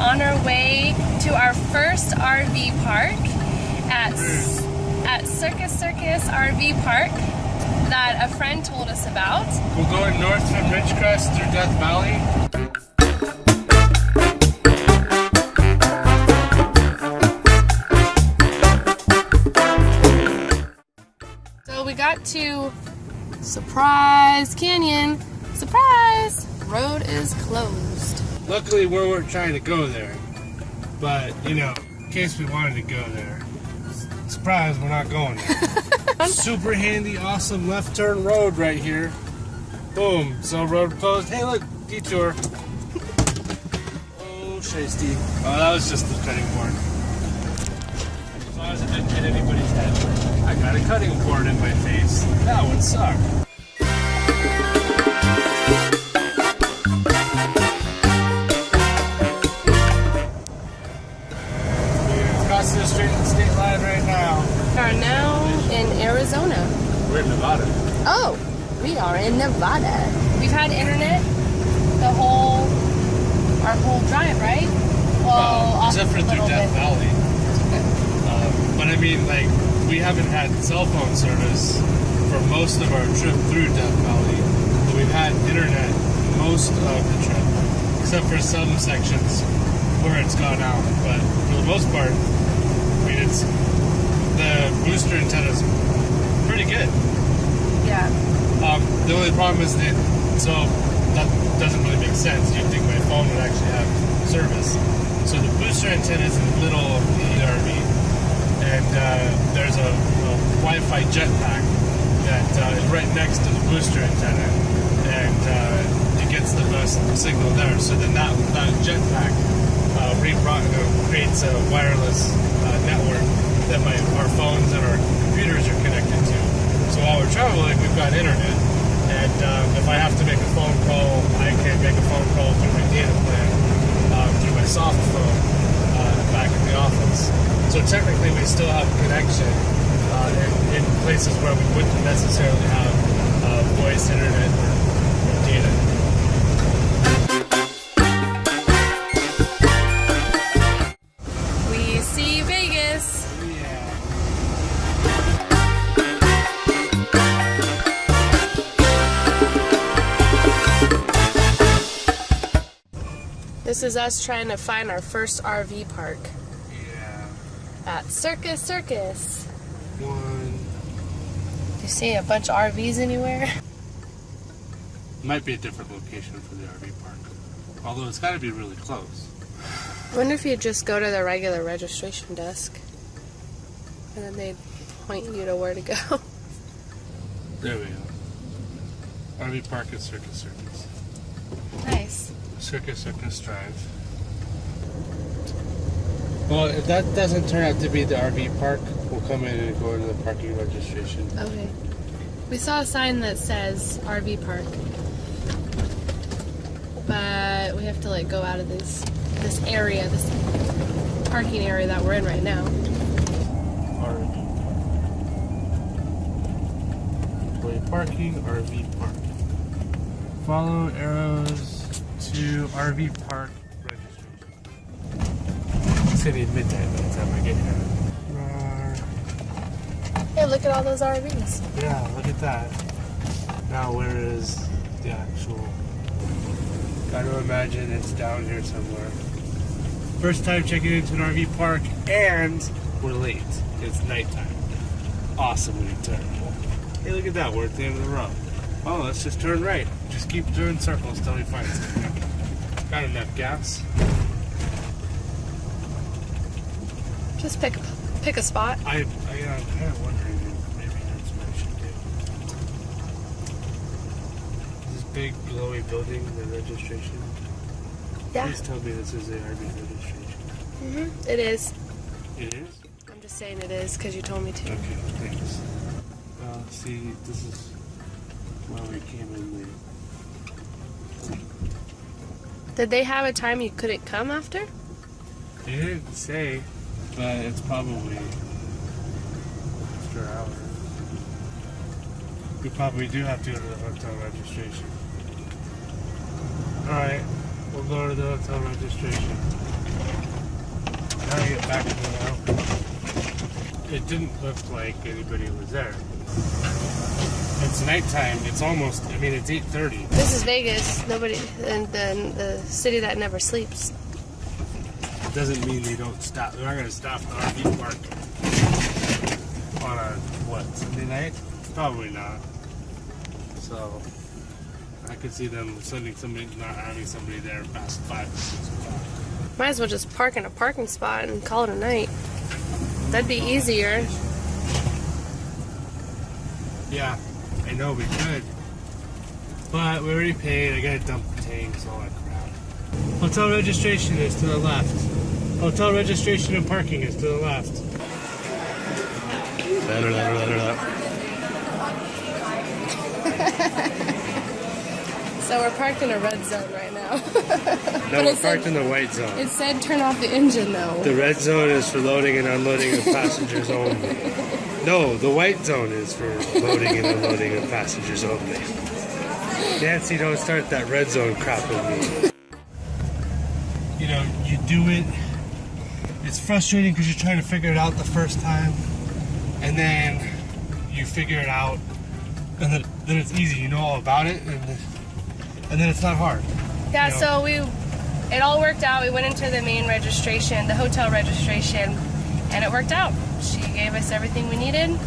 on our way to our first RV park at Circus Circus RV Park that a friend told us about. We're going north from Ridgecrest through Death Valley. So we got to Surprise Canyon. Surprise! Road is closed. Luckily, we weren't trying to go there. But, you know, in case we wanted to go there. Surprise, we're not going there. Super handy, awesome left turn road right here. Boom. So road closed. Hey, look, detour. Oh, shiesty. Oh, that was just the cutting board. As long as it didn't hit anybody's head. I got a cutting board in my face. That would suck. Crossing the state line right now. We are now in Arizona. We're in Nevada. Oh, we are in Nevada. We've had internet our whole drive, right? Well, except for through Death Valley. But I mean, like, we haven't had cell phone service for most of our trip through Death Valley. But we've had internet most of the trip, except for some sections where it's gone out. But for the most part, I mean, the booster antenna's pretty good. Yeah. The only problem is that, so that doesn't really make sense. You'd think my phone would actually have service. So the booster antenna is in the middle of the RV, and there's a Wi-Fi jetpack that is right next to the booster antenna, and it gets the best signal there. So then that jetpack creates a wireless network that our phones and our computers are connected to. So while we're traveling, we've got internet, and if I have to make a phone call, I can make a phone call through my data plan, through my soft phone, back in the office. So technically we still have a connection in places where we wouldn't necessarily have voice, internet, or data. We see Vegas. This is us trying to find our first RV park. Yeah. At Circus Circus. Do One. you see a bunch of RVs anywhere? Might be a different location for the RV park. Although it's got to be really close. I wonder if you just go to the regular registration desk and then they'd point you to where to go. There we go. RV park at Circus Circus. Nice. Circus Circus Drive. Well, if that doesn't turn out to be the RV park, we'll come in and go to the parking registration. Okay. We saw a sign that says RV park, but we have to like go out of this area, this parking area that we're in right now. RV park. Employee parking, RV park. Follow arrows to RV park registration. It's gonna be midnight by the time I get here. Hey, look at all those RVs. Yeah, look at that. Now where is the actual... Gotta imagine it's down here somewhere. First time checking into an RV park, and we're late. It's nighttime. Awesome when you turn. Hey, look at that. We're at the end of the road. Oh, let's just turn right. Just keep doing circles till we find something. Got enough gas. Just pick a spot. I'm kind of wondering if maybe that's what I should do. This big glowy building, the registration. Yeah. Please tell me this is the RV registration. Mm-hmm. It is. It is? I'm just saying it is because you told me to. Okay, thanks. See, this is why we came in late. Did they have a time you couldn't come after? They didn't say, but it's probably after an hour. We probably do have to go to the hotel registration. Alright, we'll go to the hotel registration. Now I get back to the now. It didn't look like anybody was there. It's nighttime. It's almost, I mean, it's 8:30. This is Vegas. Nobody, and then the city that never sleeps. Doesn't mean they don't stop. They're not going to stop the RV park on a, what, Sunday night? Probably not. So, I could see them sending somebody, not having somebody there past 5 or 6 o'clock. Might as well just park in a parking spot and call it a night. That'd be easier. Yeah, I know we could. But we already paid. I gotta dump the tanks, all that crap. Hotel registration is to the left. Hotel registration and parking is to the left. So we're parked in a red zone right now. No, we're parked in the white zone. It said turn off the engine though. The red zone is for loading and unloading of passengers only. No, the white zone is for loading and unloading of passengers only. Nancy, don't start that red zone crap with me. You know, you do it. It's frustrating because you're trying to figure it out the first time, and then you figure it out, and then it's easy. You know all about it, and then it's not hard. Yeah, you know? so it all worked out. We went into the main registration, the hotel registration, and it worked out. She gave us everything we needed,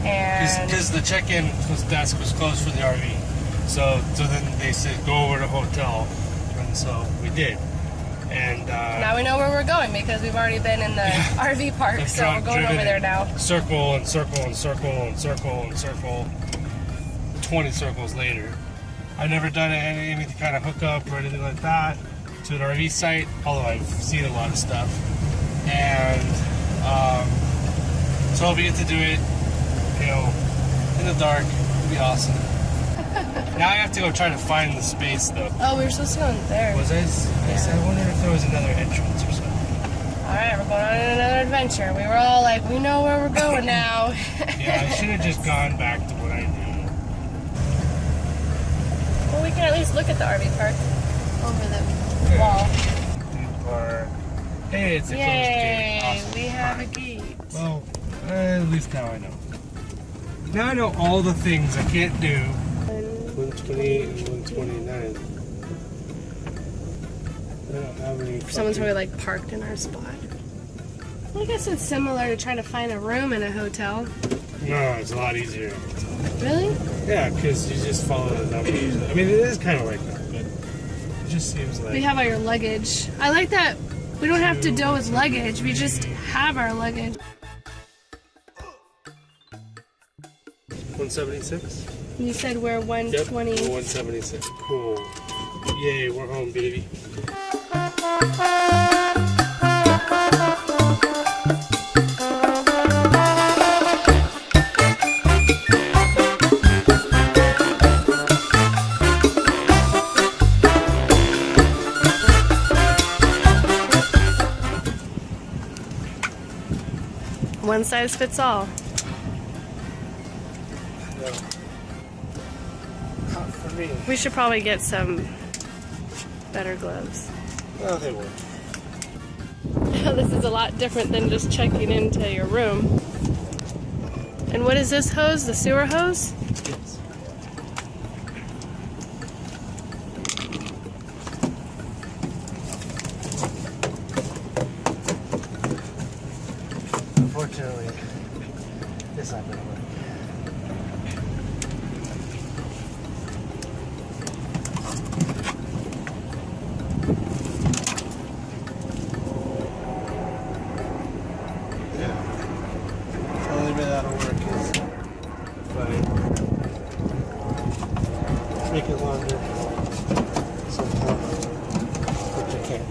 and because the check-in desk was closed for the RV, so then they said go over to hotel, and so we did. And now we know where we're going because we've already been in the RV park, so we're going over there now. Circle and circle and circle and circle and circle. 20 circles later. I've never done any kind of hookup or anything like that to an RV site, although I've seen a lot of stuff. And so we get to do it, you know, in the dark. It'll be awesome. Now I have to go try to find the space, though. Oh, we were supposed to go in there. Was I wondered if there was another entrance or something. Alright, we're going on another adventure. We were all like, we know where we're going now. Yeah, I should have just gone back to what I knew. Well, we can at least look at the RV park over the wall. Or, hey, it's a closed gate. Awesome. We have a gate. Well, at least now I know. Now I know all the things I can't do. 128 and 129. I don't have any. Someone's probably like parked in our spot. Well, I guess it's similar to trying to find a room in a hotel. No, it's a lot easier. Really? Yeah, because you just follow the numbers. I mean, it is kind of like that, but it just seems like. We have all your luggage. I like that we don't have to deal with luggage. We just have our luggage. 176? You said we're 120. Yep, 176. Cool. Yay, we're home, baby. One size fits all. No. Not for me. We should probably get some better gloves. Well, they work. This is a lot different than just checking into your room. And what is this hose? The sewer hose? Yes. Unfortunately, this not gonna work. That'll work is fine. Make it longer somehow, but you can't.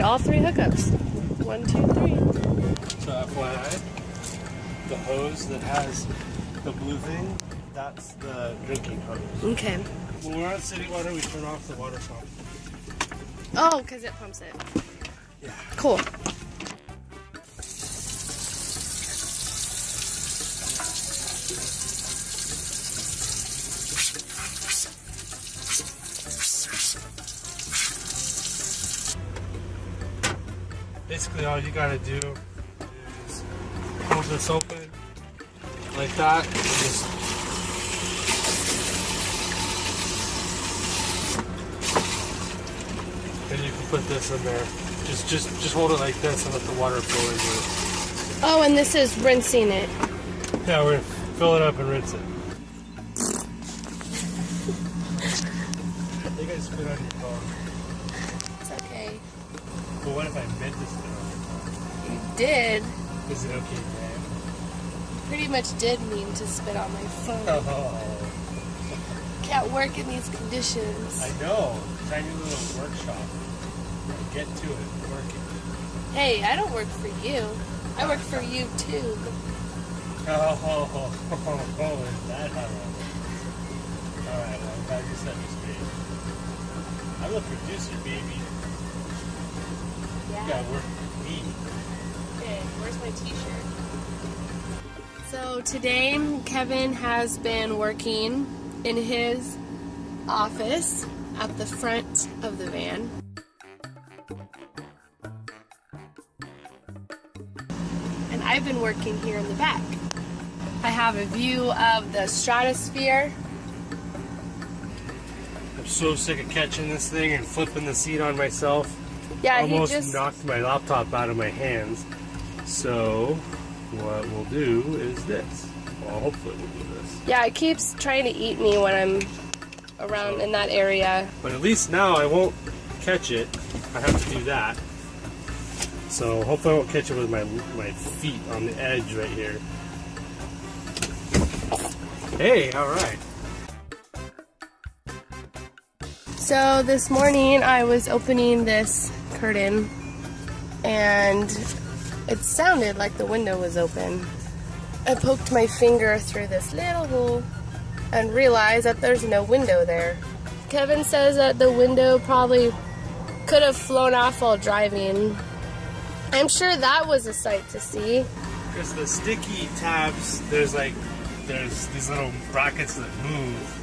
all 3 hookups. 1, 2, 3. So FYI, the hose that has the blue thing, that's the drinking hose. Okay. When we're on city water, we turn off the water pump. Oh, because it pumps it. Yeah. Cool. Basically, all you gotta do is hold this open like that. And just then you can put this in there. Just hold it like this and let the water flow into it. Oh, and this is rinsing it. Yeah, we're gonna fill it up and rinse it. I think I spit on your phone. It's okay. But what if I meant to spit on your phone? You did. Is it okay, man? Pretty much did mean to spit on my phone. Oh. Can't work in these conditions. I know. Tiny little workshop. Get to it. Work it. Hey, I don't work for you. I work for you too. Oh, is that how that works? Alright, well, I'm glad you set me straight. I'm the producer, baby. You gotta work for me. Okay, where's my t-shirt? So today, Kevin has been working in his office at the front of the van. And I've been working here in the back. I have a view of the stratosphere. I'm so sick of catching this thing and flipping the seat on myself. Yeah, Almost he just knocked my laptop out of my hands. So, what we'll do is this. Well, hopefully we'll do this. Yeah, it keeps trying to eat me when I'm around in that area. But at least now I won't catch it. I have to do that. So hopefully I won't catch it with my feet on the edge right here. Hey, alright. So this morning I was opening this curtain and it sounded like the window was open. I poked my finger through this little hole and realized that there's no window there. Kevin says that the window probably could have flown off while driving. I'm sure that was a sight to see. Because the sticky tabs, there's these little brackets that move.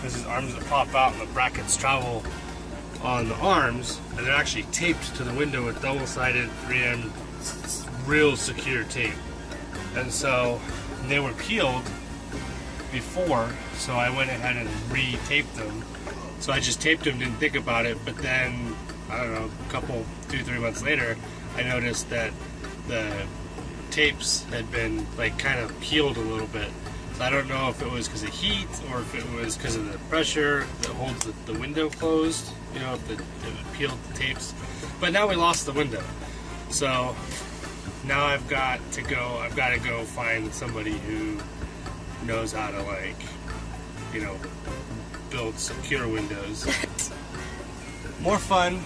There's these arms that pop out and the brackets travel on the arms, and they're actually taped to the window with double-sided 3M real secure tape. And so they were peeled before, so I went ahead and re-taped them. So I just taped them, didn't think about it, but then, I don't know, a couple, 2-3 months later, I noticed that the tapes had been like kind of peeled a little bit. So I don't know if it was because of heat or if it was because of the pressure that holds the window closed, you know, if it peeled the tapes. But now we lost the window. So now I've got to go find somebody who knows how to, like, you know, build secure windows. More fun.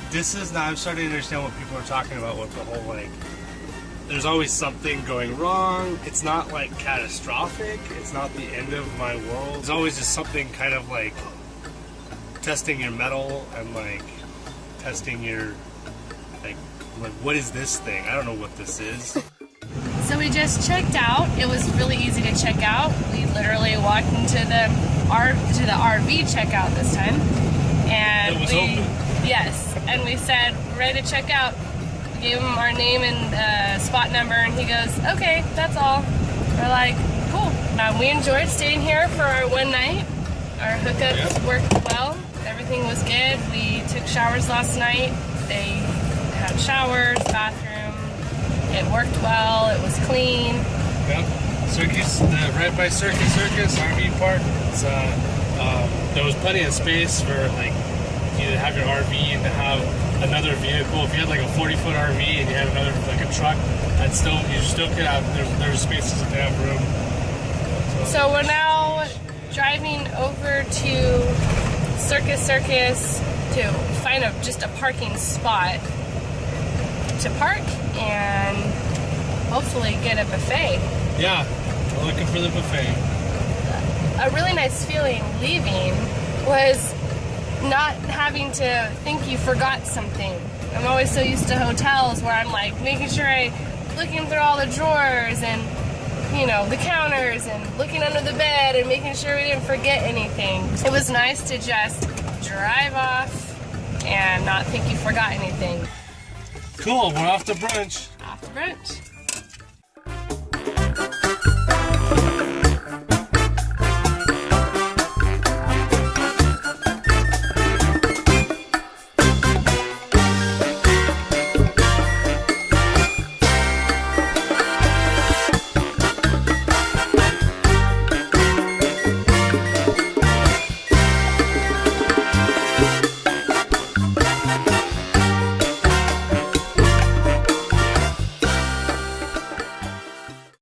This is now, I'm starting to understand what people are talking about with the whole, like, there's always something going wrong. It's not like catastrophic. It's not the end of my world. There's always just something kind of like testing your metal and like testing your, like what is this thing? I don't know what this is. So we just checked out. It was really easy to check out. We literally walked into the RV checkout this time, and It was open. Yes, and we said we're ready to check out. We gave him our name and spot number, and he goes, "Okay, that's all." We're like, "Cool." We enjoyed staying here for our one night. Our hookups worked well. Everything was good. We took showers last night. They had showers, bathroom. It worked well. It was clean. Yep. Circus, right by Circus Circus RV Park. It's, there was plenty of space for like you to have your RV and to have another vehicle. If you had like a 40-foot RV and you had another like a truck, you still could have. There's spaces if they have room. So we're now driving over to Circus Circus to find just a parking spot to park and hopefully get a buffet. Yeah, we're looking for the buffet. A really nice feeling leaving was not having to think you forgot something. I'm always so used to hotels where I'm like making sure looking through all the drawers and, you know, the counters and looking under the bed and making sure we didn't forget anything. It was nice to just drive off and not think you forgot anything. Cool, we're off to brunch. Off to brunch.